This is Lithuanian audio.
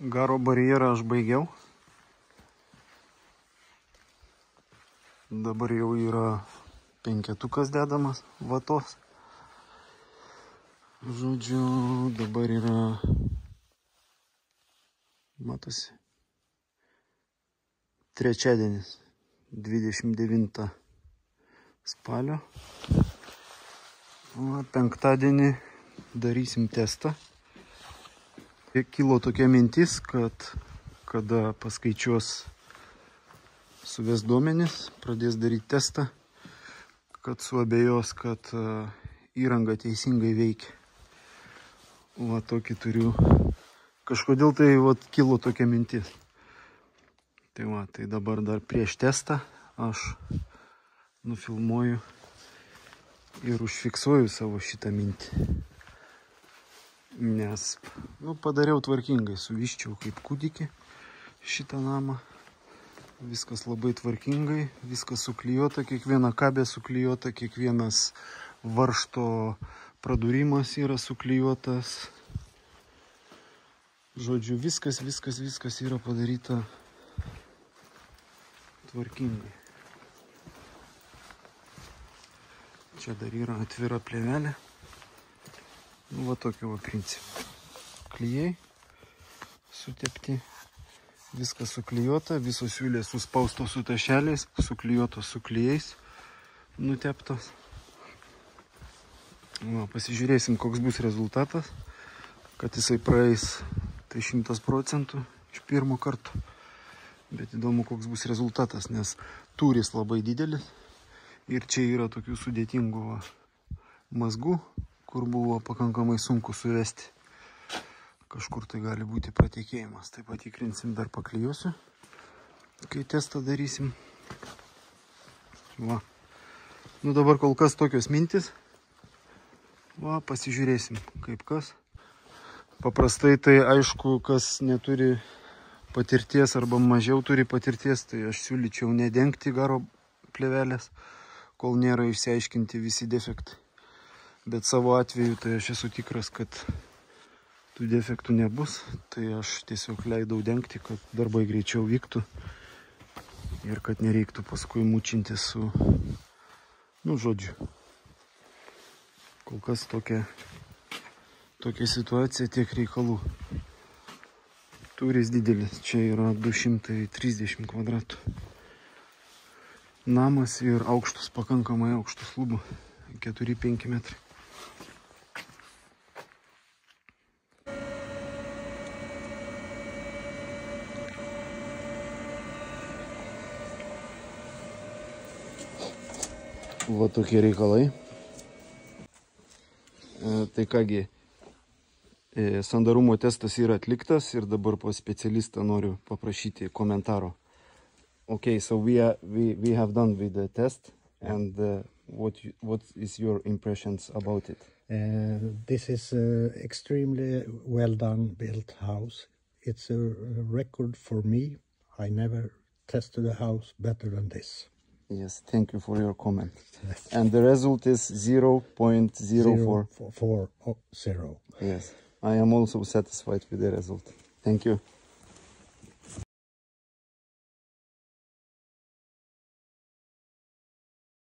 Garo barjerą aš baigiau. Dabar jau yra 5 dedamas vatos. Žodžiu, dabar yra, matosi, trečiadienis, 29 spalio. O penktadienį darysim testą. Kilo tokia mintis, kad kada paskaičiuos suves duomenis, pradės daryti testą, kad suabejos, kad įranga teisingai veikia. Va tokį turiu. Kažkodėl tai kilo tokia mintis. Tai va, tai dabar dar prieš testą aš nufilmuoju ir užfiksuoju savo šitą mintį. Nes, padariau tvarkingai, suvyščiau kaip kūdikį šitą namą. Viskas labai tvarkingai, viskas suklijuota, kiekviena kabė suklijuota, kiekvienas varžto pradūrimas yra suklijuotas. Žodžiu, viskas yra padaryta tvarkingai. Čia dar yra atvira plėvelė. Va tokio principo. Klijai sutepti. Viskas suklijuota, visos siūlės suspaustos su tašeliais, suklijuotos su klijais, nuteptos. Va, pasižiūrėsim, koks bus rezultatas. Kad jisai praeis, tai 100% iš pirmo karto. Bet įdomu, koks bus rezultatas, nes tūris labai didelis. Ir čia yra tokių sudėtingų mazgų, kur buvo pakankamai sunku suvesti. Kažkur tai gali būti pratekėjimas. Tai patikrinsim, dar paklijuosiu, kai testą darysim. Va. Dabar kol kas tokios mintis. Va, pasižiūrėsim, kaip kas. Paprastai tai aišku, kas neturi patirties arba mažiau turi patirties, tai aš siūlyčiau nedengti garo plėvelės, kol nėra išsiaiškinti visi defektai. Bet savo atveju tai aš esu tikras, kad tų defektų nebus, tai aš tiesiog leidau dengti, kad darbai greičiau vyktų ir kad nereiktų paskui mučinti su, žodžiu. Kol kas tokia situacija, tiek reikalų. Tūris didelis, čia yra 230 kvadratų. Namas ir aukštus, pakankamai aukštus lubų, 4-5 metrai. Va tokie reikalai. Tai kągi, sandarumo testas yra atliktas ir dabar po specialistą noriu paprašyti komentaro. Okay, so we have done with the test, and what is your impressions about it? This is extremely well done built house. It's a record for me. I never tested a house better than this. Yes, thank you for your comment. And the result is 0.04. 0.40. Yes, I am also satisfied with the result. Thank you.